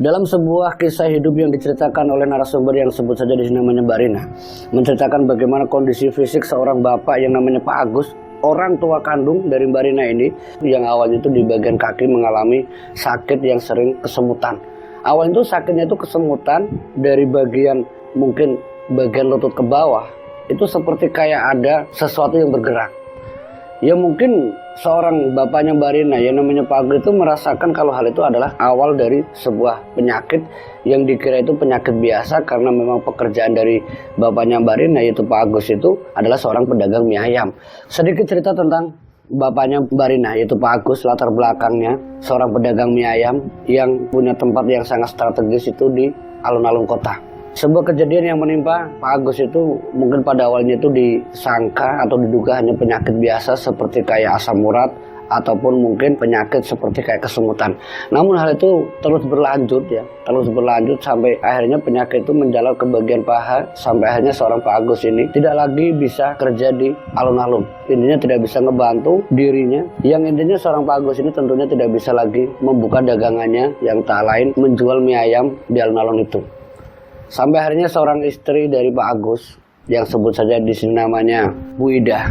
Dalam sebuah kisah hidup yang diceritakan oleh narasumber yang sebut saja di sini namanya Mbak Rina, menceritakan bagaimana kondisi fisik seorang bapak yang namanya Pak Agus, orang tua kandung dari Mbak Rina ini, yang awalnya itu di bagian kaki mengalami sakit yang sering kesemutan. Awalnya itu sakitnya itu kesemutan dari bagian mungkin bagian lutut ke bawah, itu seperti kayak ada sesuatu yang bergerak. Ya mungkin seorang bapaknya Mbak Rina yang namanya Pak Agus itu merasakan kalau hal itu adalah awal dari sebuah penyakit yang dikira itu penyakit biasa, karena memang pekerjaan dari bapaknya Mbak Rina yaitu Pak Agus itu adalah seorang pedagang mie ayam. Sedikit cerita tentang bapaknya Mbak Rina yaitu Pak Agus, latar belakangnya seorang pedagang mie ayam yang punya tempat yang sangat strategis itu di alun-alun kota. Sebuah kejadian yang menimpa Pak Agus itu mungkin pada awalnya itu disangka atau diduga hanya penyakit biasa seperti kayak asam urat ataupun mungkin penyakit seperti kayak kesemutan. Namun hal itu terus berlanjut sampai akhirnya penyakit itu menjalar ke bagian paha, sampai akhirnya seorang Pak Agus ini tidak lagi bisa kerja di alun-alun. Intinya tidak bisa ngebantu dirinya. Yang intinya seorang Pak Agus ini tentunya tidak bisa lagi membuka dagangannya yang tak lain menjual mie ayam di alun-alun itu. Sampai akhirnya seorang istri dari Pak Agus yang sebut saja di sini namanya Bu Ida.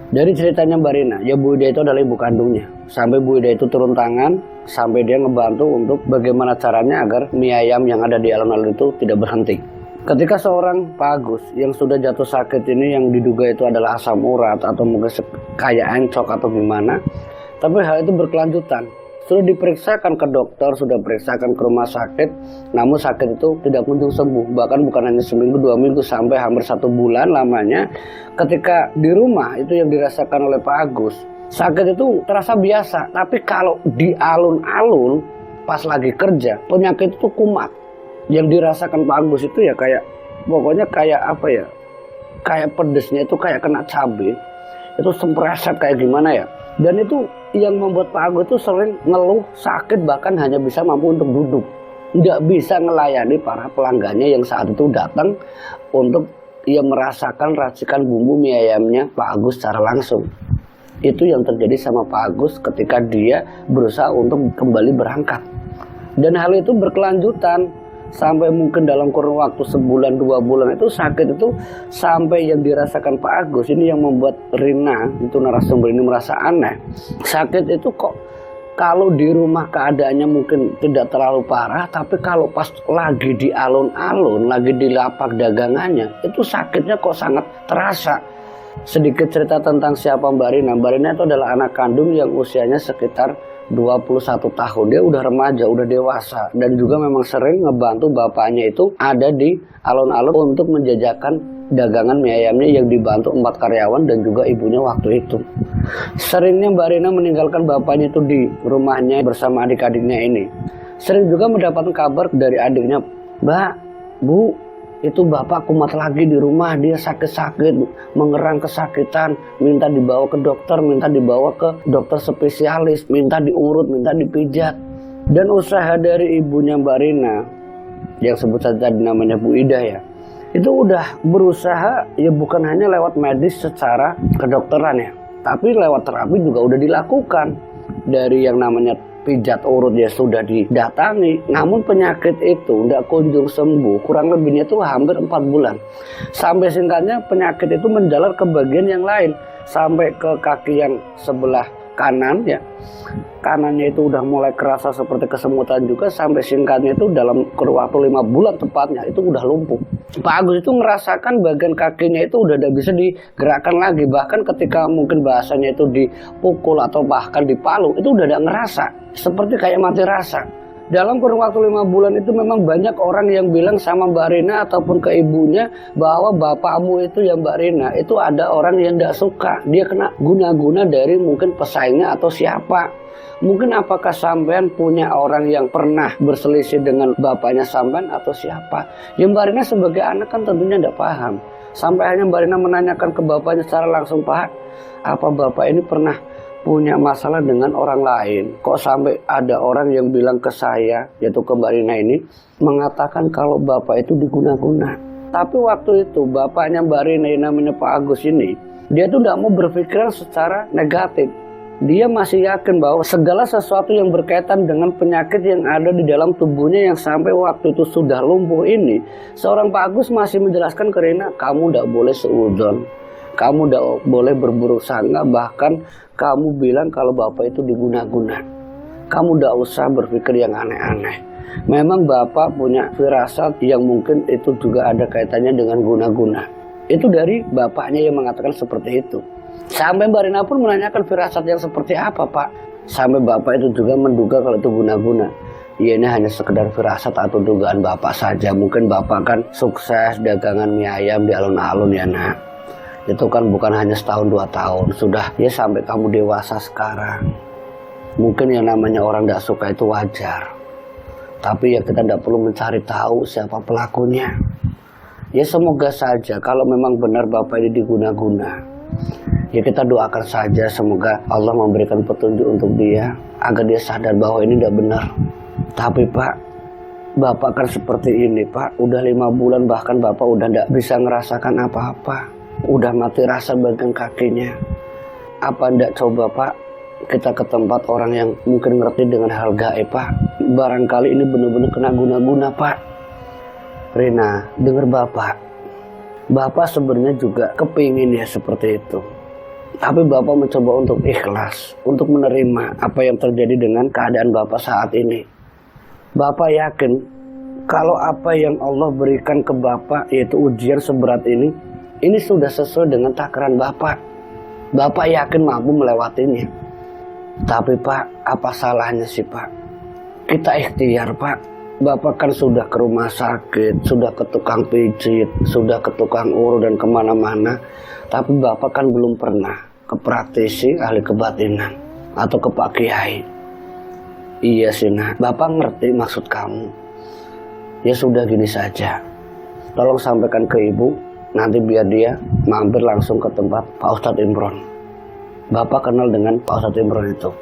Dari ceritanya Mbak Rina, ya Bu Ida itu adalah ibu kandungnya. Sampai Bu Ida itu turun tangan, sampai dia ngebantu untuk bagaimana caranya agar mie ayam yang ada di alun-alun itu tidak berhenti. Ketika seorang Pak Agus yang sudah jatuh sakit ini yang diduga itu adalah asam urat atau mungkin kayak encok atau gimana, tapi hal itu berkelanjutan. Sudah diperiksakan ke dokter, sudah periksakan ke rumah sakit, namun sakit itu tidak kunjung sembuh. Bahkan bukan hanya seminggu, 2 minggu, sampai hampir 1 bulan lamanya. Ketika di rumah itu yang dirasakan oleh Pak Agus, sakit itu terasa biasa. Tapi kalau di alun-alun pas lagi kerja, penyakit itu kumat. Yang dirasakan Pak Agus itu ya kayak, pokoknya kayak apa ya, kayak pedesnya itu kayak kena cabai. Itu sempreset kayak gimana ya. Dan itu yang membuat Pak Agus itu sering ngeluh sakit, bahkan hanya bisa mampu untuk duduk. Nggak bisa melayani para pelanggannya yang saat itu datang untuk ia merasakan racikan bumbu mie ayamnya Pak Agus secara langsung. Itu yang terjadi sama Pak Agus ketika dia berusaha untuk kembali berangkat. Dan hal itu berkelanjutan. Sampai mungkin dalam kurun waktu sebulan 2 bulan itu sakit itu sampai yang dirasakan Pak Agus ini yang membuat Rina itu narasumber ini merasa aneh. Sakit itu kok kalau di rumah keadaannya mungkin tidak terlalu parah, tapi kalau pas lagi di alun-alun, lagi di lapak dagangannya, itu sakitnya kok sangat terasa. Sedikit cerita tentang siapa Mbak Rina. Mbak Rina itu adalah anak kandung yang usianya sekitar 21 tahun. Dia udah remaja, udah dewasa, dan juga memang sering ngebantu bapaknya itu ada di alun-alun untuk menjajakan dagangan mie ayamnya yang dibantu 4 karyawan dan juga ibunya waktu itu. Seringnya Mbak Rina meninggalkan bapaknya itu di rumahnya bersama adik-adiknya ini. Sering juga mendapatkan kabar dari adiknya, "Mbak, Bu, itu bapak kumat lagi di rumah, dia sakit-sakit, mengerang kesakitan, minta dibawa ke dokter, minta dibawa ke dokter spesialis, minta diurut, minta dipijat." Dan usaha dari ibunya Mbak Rina, yang sebut saja tadi namanya Bu Ida ya, itu udah berusaha ya bukan hanya lewat medis secara kedokteran ya, tapi lewat terapi juga udah dilakukan. Dari yang namanya pijat urut ya sudah didatangi, namun penyakit itu tidak kunjung sembuh. Kurang lebihnya itu hampir 4 bulan. Sampai singkatnya penyakit itu menjalar ke bagian yang lain, sampai ke kaki yang sebelah kanan ya. Kanannya itu udah mulai kerasa seperti kesemutan juga, sampai singkatnya itu dalam kurun waktu 5 bulan tepatnya itu udah lumpuh. Pak Agus itu merasakan bagian kakinya itu udah tidak bisa digerakkan lagi. Bahkan ketika mungkin bahasanya itu dipukul atau bahkan dipalu, itu udah tidak ngerasa, seperti kayak mati rasa. Dalam kurun waktu 5 bulan itu memang banyak orang yang bilang sama Mbak Rina ataupun ke ibunya bahwa bapakmu itu ya Mbak Rina itu ada orang yang tidak suka, dia kena guna-guna dari mungkin pesaingnya atau siapa. Mungkin apakah sampean punya orang yang pernah berselisih dengan bapaknya sampean atau siapa? Ya Mbak Rina sebagai anak kan tentunya tidak paham. Sampai akhirnya Mbak Rina menanyakan ke bapaknya secara langsung, "Pak, apa bapak ini pernah punya masalah dengan orang lain? Kok sampai ada orang yang bilang ke saya," yaitu ke Mbak Rina ini, "mengatakan kalau bapak itu diguna-guna." Tapi waktu itu bapaknya Mbak Rina yang namanya Pak Agus ini, dia tuh tidak mau berpikiran secara negatif. Dia masih yakin bahwa segala sesuatu yang berkaitan dengan penyakit yang ada di dalam tubuhnya yang sampai waktu itu sudah lumpuh ini, seorang Pak Agus masih menjelaskan ke Rina, kamu tidak boleh seudon, kamu tidak boleh berburuk sangka, bahkan kamu bilang kalau Bapak itu diguna-guna. Kamu tidak usah berpikir yang aneh-aneh. Memang Bapak punya firasat yang mungkin itu juga ada kaitannya dengan guna-guna. Itu dari bapaknya yang mengatakan seperti itu. Sampai Mbak Rina pun menanyakan firasat yang seperti apa Pak. Sampai Bapak itu juga menduga kalau itu guna-guna. Ya ini hanya sekedar firasat atau dugaan Bapak saja. Mungkin Bapak kan sukses dagangan mie ayam di alun-alun ya nak. Itu kan bukan hanya setahun 2 tahun. Sudah ya sampai kamu dewasa sekarang. Mungkin yang namanya orang tidak suka itu wajar. Tapi ya kita tidak perlu mencari tahu siapa pelakunya. Ya semoga saja kalau memang benar Bapak ini diguna-guna. Ya kita doakan saja semoga Allah memberikan petunjuk untuk dia agar dia sadar bahwa ini tidak benar. Tapi Pak, Bapak kan seperti ini Pak, udah 5 bulan bahkan Bapak udah tidak bisa ngerasakan apa-apa, udah mati rasa bagian kakinya. Apa ndak coba Pak kita ke tempat orang yang mungkin ngerti dengan hal gaib Pak? Barangkali ini benar-benar kena guna-guna Pak. Rina, dengar Bapak. Bapak sebenarnya juga kepingin ya seperti itu. Tapi Bapak mencoba untuk ikhlas, untuk menerima apa yang terjadi dengan keadaan Bapak saat ini. Bapak yakin kalau apa yang Allah berikan ke Bapak, yaitu ujian seberat ini sudah sesuai dengan takaran Bapak. Bapak yakin mampu melewatinya. Tapi Pak, apa salahnya sih Pak? Kita ikhtiar Pak. Bapak kan sudah ke rumah sakit, sudah ke tukang pijit, sudah ke tukang urut dan kemana-mana. Tapi Bapak kan belum pernah ke praktisi ahli kebatinan atau ke Pak Kiai. Iya sih nak, Bapak ngerti maksud kamu. Ya sudah gini saja. Tolong sampaikan ke Ibu, nanti biar dia mampir langsung ke tempat Pak Ustadz Imron. Bapak kenal dengan Pak Ustadz Imron itu.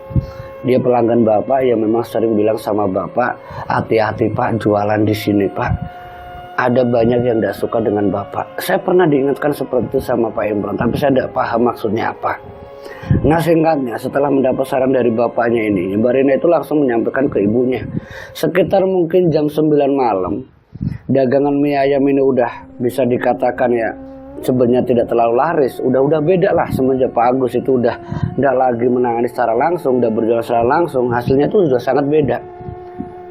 Dia pelanggan Bapak yang memang sering bilang sama Bapak, hati-hati Pak jualan di sini Pak. Ada banyak yang tidak suka dengan Bapak. Saya pernah diingatkan seperti itu sama Pak Imron, tapi saya tidak paham maksudnya apa. Nah singkatnya, setelah mendapat saran dari bapaknya ini, Mbak Rina itu langsung menyampaikan ke ibunya. Sekitar mungkin jam 9 malam, dagangan mie ayam ini udah bisa dikatakan ya sebenarnya tidak terlalu laris, udah beda lah semenjak Pak Agus itu udah tidak lagi menangani secara langsung, udah berjualan secara langsung, hasilnya itu sudah sangat beda.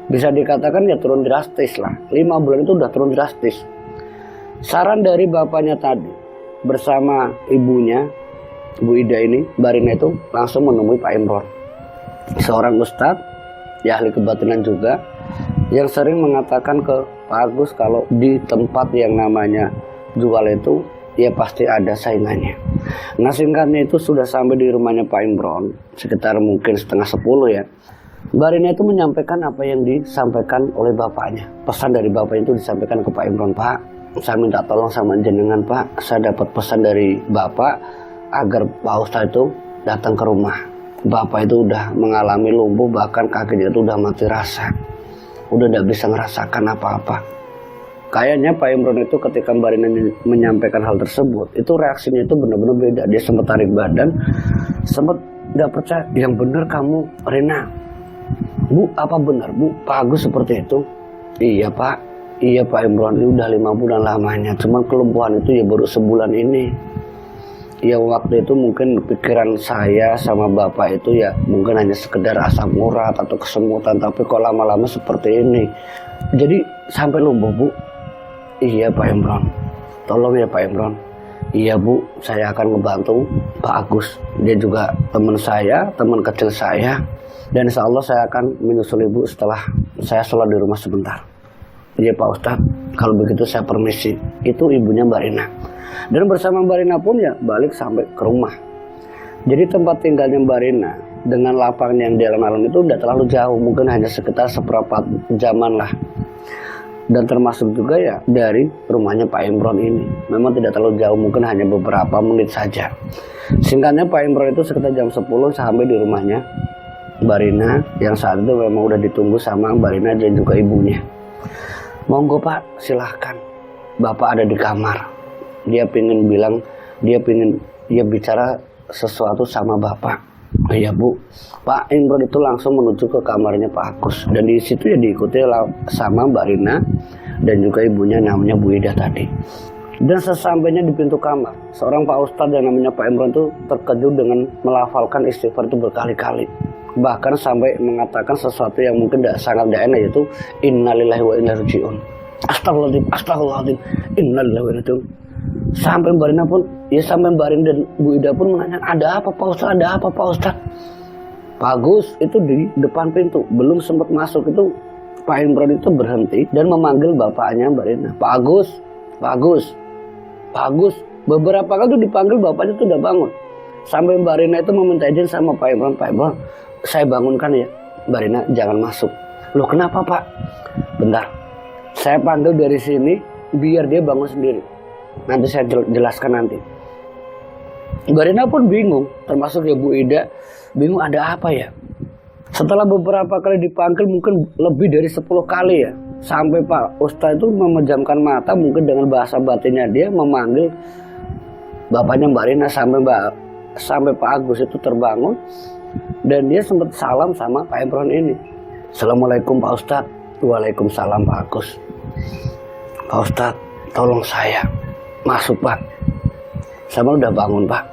Bisa dikatakan ya turun drastis lah, 5 bulan itu udah turun drastis. Saran dari bapaknya tadi bersama ibunya, Bu Ida ini, Mbak Rina itu langsung menemui Pak Imron, seorang ustadz, ya ahli kebatinan juga, yang sering mengatakan ke Pak Agus kalau di tempat yang namanya jual itu ya pasti ada saingannya. Nah singkatnya itu sudah sampai di rumahnya Pak Imron sekitar mungkin setengah 10 ya. Mbak Rina itu menyampaikan apa yang disampaikan oleh bapaknya. Pesan dari bapak itu disampaikan ke Pak Imron. Pak, saya minta tolong sama jenengan Pak, saya dapat pesan dari bapak agar Pak Ustadz itu datang ke rumah. Bapak itu udah mengalami lumpuh, bahkan kakinya itu udah mati rasa, udah tidak bisa ngerasakan apa-apa. Kayaknya Pak Imron itu ketika Mbak Rina menyampaikan hal tersebut, itu reaksinya itu benar-benar beda. Dia sempat tarik badan, sempat tidak percaya. Yang benar kamu Rina, Bu, apa benar Bu Pak Agus seperti itu? Iya Pak, iya Pak Imron, ini udah 5 bulan lamanya. Cuman kelumpuhan itu ya baru sebulan ini. Ya waktu itu mungkin pikiran saya sama bapak itu ya mungkin hanya sekedar asam urat atau kesemutan, tapi kok lama-lama seperti ini. Jadi sampai lumpuh Bu. Iya Pak Imron, tolong ya Pak Imron. Iya Bu, saya akan ngebantu Pak Agus. Dia juga teman saya, teman kecil saya. Dan insya Allah saya akan menyusul Ibu setelah saya sholat di rumah sebentar. Iya Pak Ustadz, kalau begitu saya permisi. Itu ibunya Mbak Rina. Dan bersama Mbak Rina pun ya balik sampai ke rumah. Jadi tempat tinggalnya Mbak Rina dengan lapangan yang di alun-alun itu tidak terlalu jauh. Mungkin hanya sekitar seperempat jaman lah. Dan termasuk juga ya dari rumahnya Pak Imron ini. Memang tidak terlalu jauh, mungkin hanya beberapa menit saja. Singkatnya Pak Imron itu sekitar jam 10 sampai di rumahnya Mbak Rina, yang saat itu memang udah ditunggu sama Mbak Rina dan juga ibunya. Monggo Pak, silahkan. Bapak ada di kamar. Dia pingin bicara sesuatu sama Bapak. Iya Bu, Pak Imron itu langsung menuju ke kamarnya Pak Agus, dan di situ ya diikuti sama Mbak Rina dan juga ibunya namanya Bu Ida tadi. Dan sesampainya di pintu kamar, seorang Pak Ustadz yang namanya Pak Imron itu terkejut dengan melafalkan istighfar itu berkali-kali. Bahkan sampai mengatakan sesuatu yang mungkin sangat tidak enak, yaitu innalillahi wa inna ilaihi raji'un. Astagfirullahaladzim, astagfirullahaladzim, innalillahi wa inna ilaihi raji'un. Sampai Mbak Rina pun, ya sampai Mbak Rina dan Bu Ida pun menanya, ada apa Pak Ustadz, ada apa Pak Ustadz? Pak Agus itu di depan pintu, belum sempat masuk itu Pak Imron itu berhenti dan memanggil bapaknya Mbak Rina. Pak Agus, Pak Agus, Pak Agus. Beberapa kali itu dipanggil, bapaknya itu udah bangun. Sampai Mbak Rina itu meminta izin sama Pak Imron, Pak Imron, saya bangunkan ya. Mbak Rina, jangan masuk. Loh kenapa Pak? Bentar, saya panggil dari sini biar dia bangun sendiri. Nanti saya jelaskan nanti. Mbak Rina pun bingung, termasuk ya Bu Ida, bingung ada apa ya. Setelah beberapa kali dipanggil, mungkin lebih dari 10 kali ya, sampai Pak Ustadz itu memejamkan mata, mungkin dengan bahasa batinnya dia memanggil bapaknya Mbak Rina, sampai Pak Agus itu terbangun dan dia sempat salam sama Pak Imron ini. Assalamualaikum Pak Ustadz. Waalaikumsalam Pak Agus. Pak Ustadz, tolong saya masuk Pak. Saya udah bangun Pak.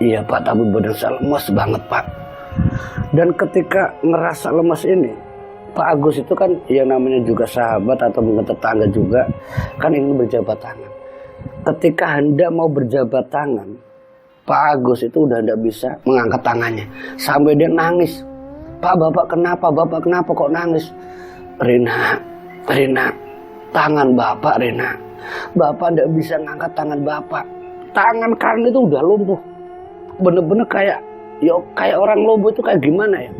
Iya Pak, tapi badan saya lemas banget Pak. Dan ketika ngerasa lemas ini, Pak Agus itu kan yang namanya juga sahabat atau mungkin tetangga juga, kan ingin berjabat tangan. Ketika hendak mau berjabat tangan, Pak Agus itu udah tidak bisa mengangkat tangannya. Sampai dia nangis. Pak, Bapak kenapa kok nangis? Rina, tangan Bapak Rina. Bapak tidak bisa ngangkat tangan Bapak. Tangan kanan itu udah lumpuh. Bener-bener kayak orang lumpuh itu kayak gimana ya?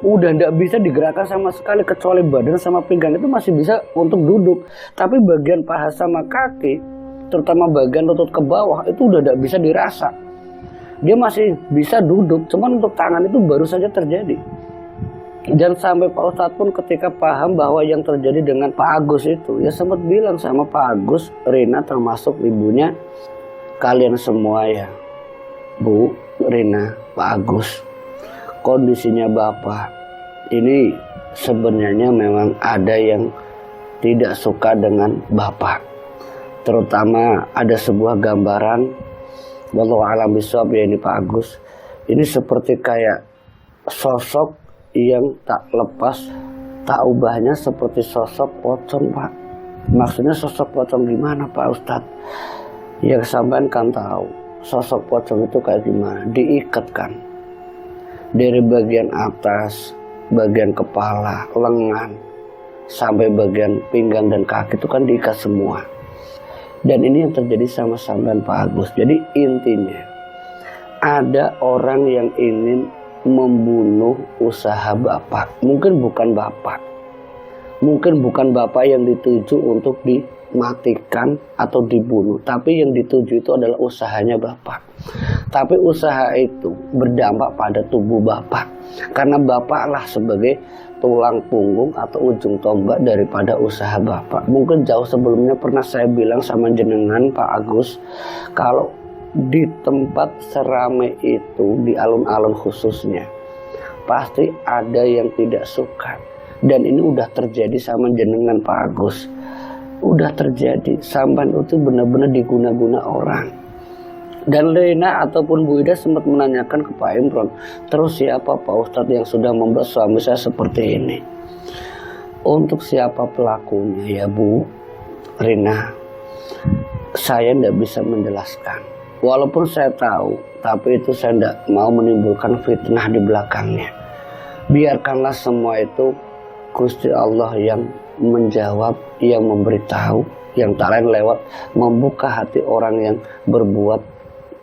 Udah tidak bisa digerakkan sama sekali, kecuali badan sama pinggang itu masih bisa untuk duduk. Tapi bagian paha sama kaki, terutama bagian lutut ke bawah, itu udah tidak bisa dirasa. Dia masih bisa duduk, cuman untuk tangan itu baru saja terjadi. Dan sampai Pak Ustadz pun ketika paham bahwa yang terjadi dengan Pak Agus itu, ya sempat bilang sama Pak Agus, Rina termasuk ibunya, kalian semua ya, Bu, Rina, Pak Agus, kondisinya Bapak ini sebenarnya memang ada yang tidak suka dengan Bapak. Terutama ada sebuah gambaran, wallahu a'lam bishawab ya ini Pak Agus, ini seperti kayak sosok yang tak lepas, tak ubahnya seperti sosok pocong Pak. Maksudnya sosok pocong gimana Pak Ustadz? Ya sampean kan tahu sosok pocong itu kayak gimana, diikat kan dari bagian atas, bagian kepala, lengan, sampai bagian pinggang dan kaki itu kan diikat semua. Dan ini yang terjadi sama sampean Pak Agus. Jadi intinya ada orang yang ingin membunuh usaha Bapak. Mungkin bukan Bapak yang dituju untuk dimatikan atau dibunuh, tapi yang dituju itu adalah usahanya Bapak. Tapi usaha itu berdampak pada tubuh Bapak, karena Bapaklah sebagai tulang punggung atau ujung tombak daripada usaha Bapak. Mungkin jauh sebelumnya pernah saya bilang sama jenengan Pak Agus, kalau di tempat seramai itu, di alun-alun khususnya, pasti ada yang tidak suka. Dan ini udah terjadi sama jenengan Pak Agus. Udah terjadi, sampan itu benar-benar diguna-guna orang. Dan Rina ataupun Bu Ida sempat menanyakan ke Pak Imron, terus siapa Pak Ustadz yang sudah membuat suami saya seperti ini? Untuk siapa pelakunya ya Bu Rina, saya tidak bisa menjelaskan. Walaupun saya tahu, tapi itu saya tidak mau menimbulkan fitnah di belakangnya. Biarkanlah semua itu Gusti Allah yang menjawab, yang memberitahu, yang tak lain lewat membuka hati orang yang berbuat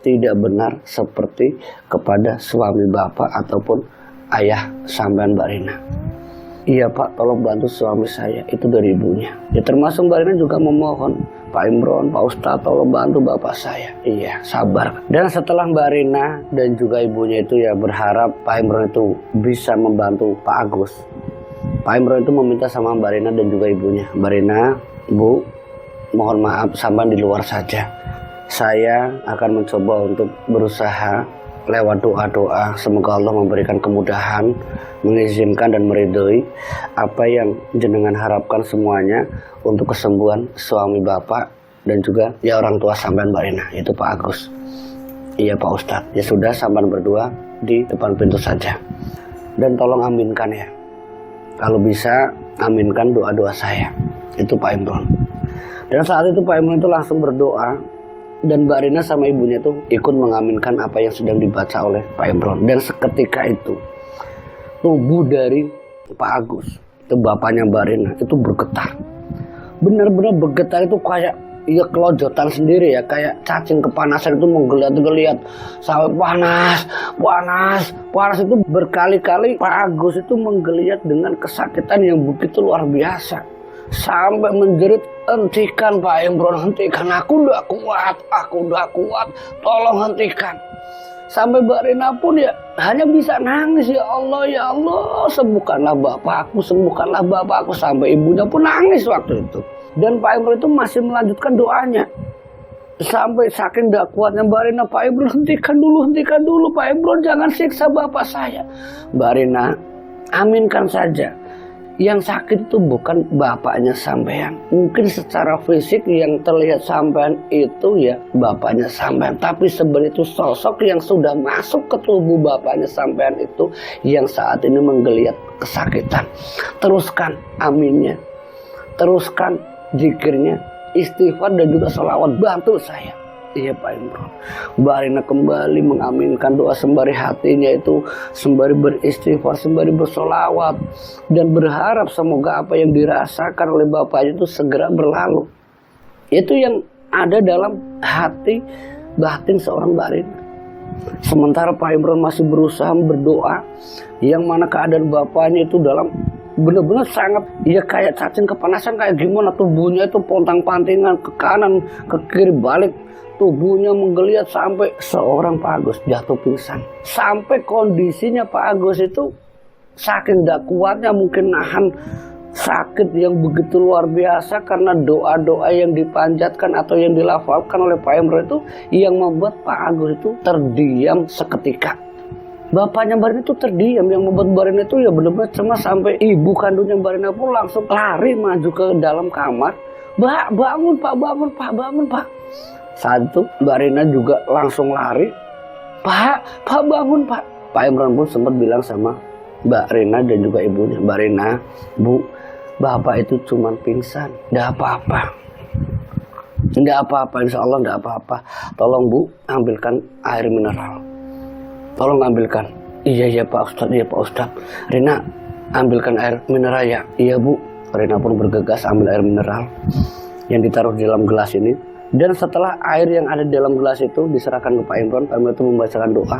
tidak benar seperti kepada suami Bapak ataupun ayah sampean Mbak Rina. Iya Pak, tolong bantu suami saya, itu dari ibunya. Ya termasuk Mbak Rina juga memohon, Pak Imron, Pak Ustadz, tolong bantu bapak saya. Iya, sabar. Dan setelah Mbak Rina dan juga ibunya itu ya berharap Pak Imron itu bisa membantu Pak Agus, Pak Imron itu meminta sama Mbak Rina dan juga ibunya, Mbak Rina, Bu, mohon maaf sampean di luar saja. Saya akan mencoba untuk berusaha lewat doa-doa. Semoga Allah memberikan kemudahan, mengizinkan dan meridhoi apa yang jenengan harapkan semuanya untuk kesembuhan suami bapak dan juga ya orang tua sampean Mbak Rina, itu Pak Agus. Iya Pak Ustadz, ya sudah sampean berdua di depan pintu saja. Dan tolong aminkan ya. Kalau bisa aminkan doa-doa saya. Itu Pak Imron. Dan saat itu Pak Imron itu langsung berdoa. Dan Mbak Rina sama ibunya itu ikut mengaminkan apa yang sedang dibaca oleh Pak Imron. Dan seketika itu tubuh dari Pak Agus, itu bapaknya Mbak Rina, itu bergetar. Benar-benar bergetar itu kayak ya kelojotan sendiri ya, kayak cacing kepanasan itu menggeliat-geliat sampai panas itu berkali-kali. Pak Agus itu menggeliat dengan kesakitan yang begitu luar biasa sampai menjerit, hentikan Pak Imron, hentikan, aku udah kuat, tolong hentikan. Sampai Mbak Rina pun ya hanya bisa nangis, ya Allah, sembuhkanlah bapakku, sampai ibunya pun nangis waktu itu. Dan Pak Imron itu masih melanjutkan doanya. Sampai saking gak kuatnya Mbak Rina, Pak Imron hentikan dulu Pak Imron, jangan siksa bapak saya. Mbak Rina, aminkan saja. Yang sakit itu bukan bapaknya sampean. Mungkin secara fisik yang terlihat sampean itu ya bapaknya sampean. Tapi sebenarnya itu sosok yang sudah masuk ke tubuh bapaknya sampean itu yang saat ini menggeliat kesakitan. Teruskan aminnya. Teruskan zikirnya, istighfar dan juga sholawat, bantu saya. Iya Pak Imron. Mbak Rina kembali mengaminkan doa sembari hatinya itu, sembari beristighfar, sembari bersolawat, dan berharap semoga apa yang dirasakan oleh bapaknya itu segera berlalu. Itu yang ada dalam hati batin seorang Mbak Rina. Sementara Pak Imron masih berusaha berdoa, yang mana keadaan bapaknya itu dalam benar-benar sangat ya kayak cacing kepanasan, kayak gimana tubuhnya itu pontang-pantingan ke kanan ke kiri balik, tubuhnya menggeliat sampai seorang Pak Agus jatuh pingsan. Sampai kondisinya Pak Agus itu saking gak kuatnya mungkin nahan sakit yang begitu luar biasa karena doa-doa yang dipanjatkan atau yang dilafalkan oleh Pak Imron itu yang membuat Pak Agus itu terdiam seketika. Bapaknya Mbak Rina itu terdiam, yang membuat Mbak Rina itu ya benar-benar cemas sampai ibu kandungnya Mbak Rina pun langsung lari maju ke dalam kamar. Mbak, bangun Pak. Saat itu Mbak Rina juga langsung lari. Pak bangun Pak. Pak Imron pun sempat bilang sama Mbak Rina dan juga ibunya, Mbak Rina, Bu, Bapak itu cuma pingsan, enggak apa-apa. Enggak apa-apa, insya Allah enggak apa-apa. Tolong Bu, ambilkan air mineral. Tolong ambilkan. Iya Pak Ustadz. Rina, ambilkan air mineral ya. Iya Bu. Rina pun bergegas ambil air mineral yang ditaruh di dalam gelas ini. Dan setelah air yang ada di dalam gelas itu diserahkan ke Pak Imron, Pak Imron itu membacakan doa.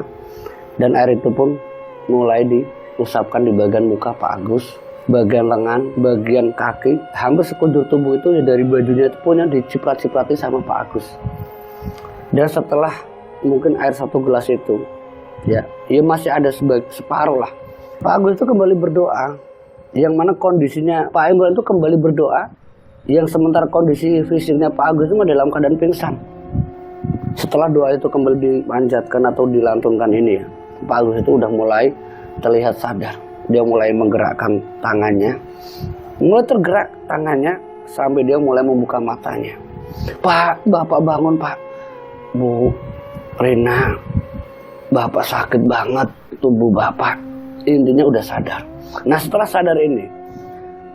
Dan air itu pun mulai diusapkan di bagian muka Pak Agus, bagian lengan, bagian kaki, hampir sekujur tubuh itu ya, dari bajunya itu punya diciprat-ciprati sama Pak Agus. Dan setelah mungkin air satu gelas itu ya masih ada separuh lah, Pak Agus itu kembali berdoa, yang mana kondisinya Pak Imron itu kembali berdoa, yang sementara kondisi fisiknya Pak Agus itu dalam keadaan pingsan. Setelah doa itu kembali dipanjatkan atau dilantunkan ini ya, Pak Agus itu udah mulai terlihat sadar. Dia mulai menggerakkan tangannya, mulai tergerak tangannya sampai dia mulai membuka matanya. Pak, Bapak bangun Pak. Bu, Rina, Bapak sakit banget tubuh Bapak. Intinya udah sadar. Nah setelah sadar ini,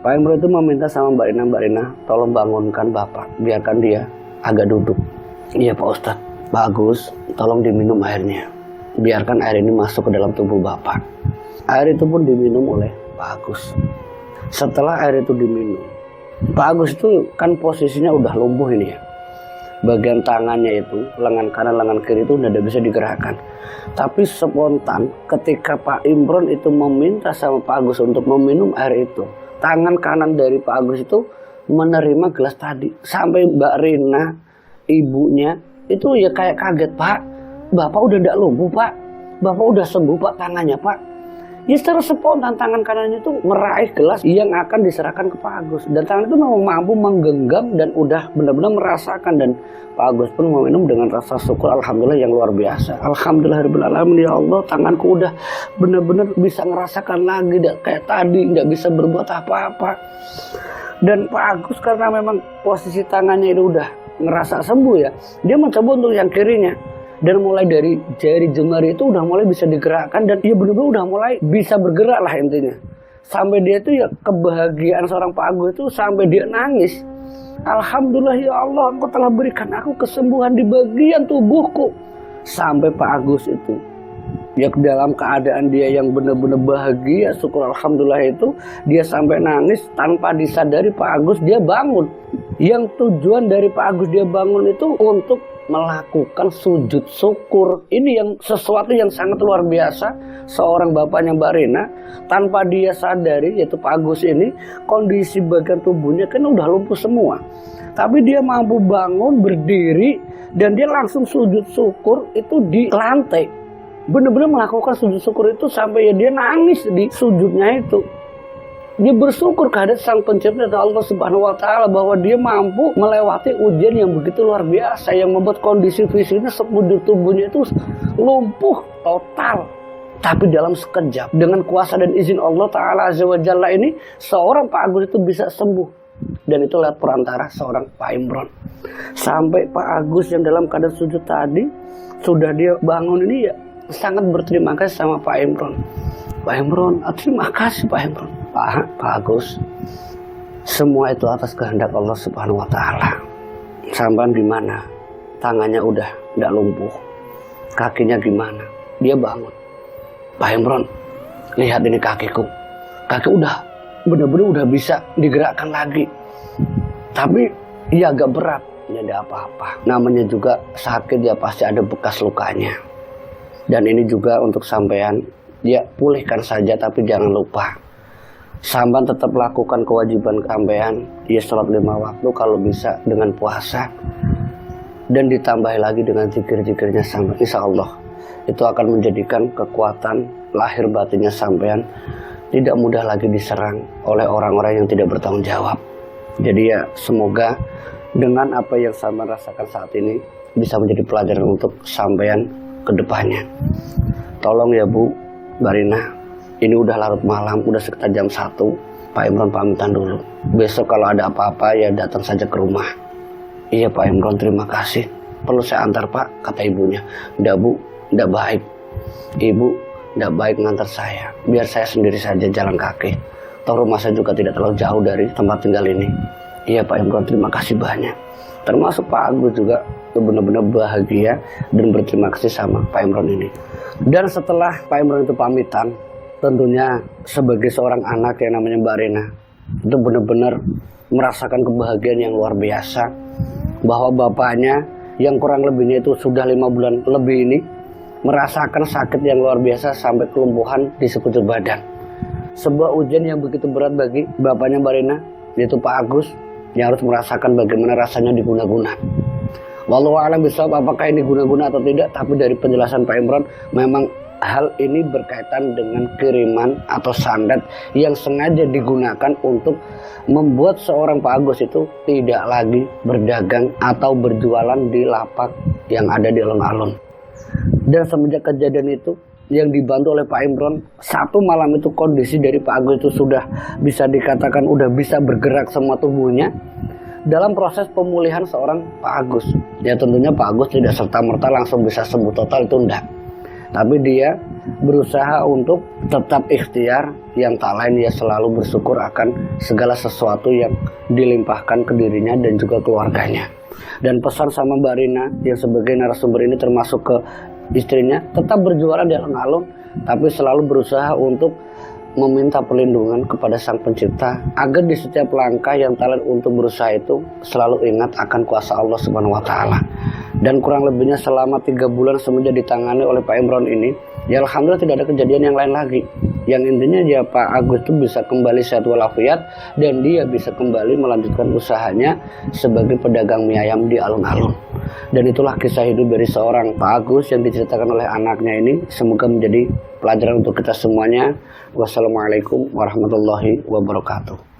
Pak Imron itu meminta sama Mbak Rina, tolong bangunkan Bapak, biarkan dia agak duduk. Iya Pak Ustadz. Pak Agus, tolong diminum airnya, biarkan air ini masuk ke dalam tubuh Bapak. Air itu pun diminum oleh Pak Agus. Setelah air itu diminum, Pak Agus itu kan posisinya udah lumpuh ini ya. Bagian tangannya itu, lengan kanan, lengan kiri itu udah bisa digerakkan. Tapi spontan ketika Pak Imron itu meminta sama Pak Agus untuk meminum air itu, tangan kanan dari Pak Agus itu menerima gelas tadi. Sampai Mbak Rina, ibunya, itu ya kayak kaget, Pak, Bapak udah gak lumpuh Pak, Bapak udah sembuh Pak tangannya Pak. Ya secara spontan tangan kanannya itu meraih gelas yang akan diserahkan ke Pak Agus. Dan tangan itu memang mampu menggenggam dan udah benar-benar merasakan. Dan Pak Agus pun meminum dengan rasa syukur alhamdulillah yang luar biasa. Alhamdulillahirrahmanirrahim, ya Allah, tanganku udah benar-benar bisa ngerasakan lagi, tidak kayak tadi, nggak bisa berbuat apa-apa. Dan Pak Agus karena memang posisi tangannya itu udah ngerasa sembuh ya, dia mencoba untuk yang kirinya. Dan mulai dari jari jemari itu udah mulai bisa digerakkan dan dia benar-benar udah mulai bisa bergerak lah intinya. Sampai dia itu ya kebahagiaan seorang Pak Agus itu sampai dia nangis. Alhamdulillah ya Allah, Engkau telah berikan aku kesembuhan di bagian tubuhku. Sampai Pak Agus itu ya dalam keadaan dia yang benar-benar bahagia, syukur alhamdulillah itu, dia sampai nangis tanpa disadari Pak Agus dia bangun. Yang tujuan dari Pak Agus dia bangun itu untuk melakukan sujud syukur. Ini yang sesuatu yang sangat luar biasa. Seorang bapaknya Mbak Rina tanpa dia sadari, yaitu Pak Agus ini, kondisi bagian tubuhnya kan udah lumpuh semua, tapi dia mampu bangun, berdiri, dan dia langsung sujud syukur itu di lantai. Benar-benar melakukan sujud syukur itu sampai ya dia nangis di sujudnya itu. Dia bersyukur kehadirat Sang Pencipta Allah Subhanahu wa Ta'ala bahwa dia mampu melewati ujian yang begitu luar biasa yang membuat kondisi fisiknya sekujur tubuhnya itu lumpuh total. Tapi dalam sekejap dengan kuasa dan izin Allah Ta'ala Azza wa Jalla ini, seorang Pak Agus itu bisa sembuh. Dan itu lewat perantara seorang Pak Imron. Sampai Pak Agus yang dalam keadaan sujud tadi, sudah dia bangun ini ya sangat berterima kasih sama Pak Imron. Pak Imron, terima kasih Pak Imron. Pak Agus, semua itu atas kehendak Allah Subhanahu wa Ta'ala. Sampai di mana? Tangannya udah tidak lumpuh. Kakinya gimana? Dia bangun. Pak Imron, lihat ini kakiku. Kaki udah benar-benar udah bisa digerakkan lagi. Tapi ya agak berat. Ini ada apa-apa. Namanya juga sakit, ya pasti ada bekas lukanya. Dan ini juga untuk sampean, ya pulihkan saja, tapi jangan lupa sampean tetap lakukan kewajiban sampean, ya sholat 5 waktu kalau bisa dengan puasa, dan ditambah lagi dengan zikir-zikirnya sampean. Insya Allah itu akan menjadikan kekuatan lahir batinnya sampean tidak mudah lagi diserang oleh orang-orang yang tidak bertanggung jawab. Jadi ya semoga dengan apa yang sampean rasakan saat ini bisa menjadi pelajaran untuk sampean ke depannya. Tolong ya Bu, Mbak Rina, ini udah larut malam, udah sekitar jam 1. Pak Imron pamitan dulu. Besok kalau ada apa-apa ya datang saja ke rumah. Iya Pak Imron, terima kasih. Perlu saya antar Pak, kata ibunya. Nggak Bu, nggak baik. Ibu, nggak baik ngantar saya. Biar saya sendiri saja jalan kaki. Toh rumah saya juga tidak terlalu jauh dari tempat tinggal ini. Iya Pak Imron, terima kasih banyak. Termasuk Pak Agus juga benar-benar bahagia dan berterima kasih sama Pak Imron ini. Dan setelah Pak Imron itu pamitan, tentunya sebagai seorang anak yang namanya Mbak Rina itu benar-benar merasakan kebahagiaan yang luar biasa bahwa bapaknya yang kurang lebihnya itu sudah 5 bulan lebih ini merasakan sakit yang luar biasa sampai kelumpuhan di sekujur badan. Sebuah ujian yang begitu berat bagi bapaknya Mbak Rina, yaitu Pak Agus, yang harus merasakan bagaimana rasanya diguna-guna. Wallahu a'lam bishawab, apakah ini guna-guna atau tidak, tapi dari penjelasan Pak Imron memang hal ini berkaitan dengan kiriman atau sandat yang sengaja digunakan untuk membuat seorang Pak Agus itu tidak lagi berdagang atau berjualan di lapak yang ada di alun-alun. Dan semenjak kejadian itu yang dibantu oleh Pak Imron, satu malam itu kondisi dari Pak Agus itu sudah bisa dikatakan udah bisa bergerak semua tubuhnya. Dalam proses pemulihan seorang Pak Agus, ya tentunya Pak Agus tidak serta-merta langsung bisa sembuh total, itu enggak. Tapi dia berusaha untuk tetap ikhtiar, yang tak lain dia selalu bersyukur akan segala sesuatu yang dilimpahkan ke dirinya dan juga keluarganya. Dan pesan sama Mbak Rina yang sebagai narasumber ini termasuk ke istrinya, tetap berjualan di alun-alun, tapi selalu berusaha untuk meminta perlindungan kepada Sang Pencipta agar di setiap langkah yang talent untuk berusaha itu selalu ingat akan kuasa Allah Subhanahu wa Ta'ala. Dan kurang lebihnya selama 3 bulan semenjak ditangani oleh Pak Imron ini, ya alhamdulillah tidak ada kejadian yang lain lagi. Yang intinya ya Pak Agus itu bisa kembali sehat walafiat dan dia bisa kembali melanjutkan usahanya sebagai pedagang mie ayam di alun-alun. Dan itulah kisah hidup dari seorang Pak Agus yang diceritakan oleh anaknya ini. Semoga menjadi pelajaran untuk kita semuanya. Wassalamualaikum warahmatullahi wabarakatuh.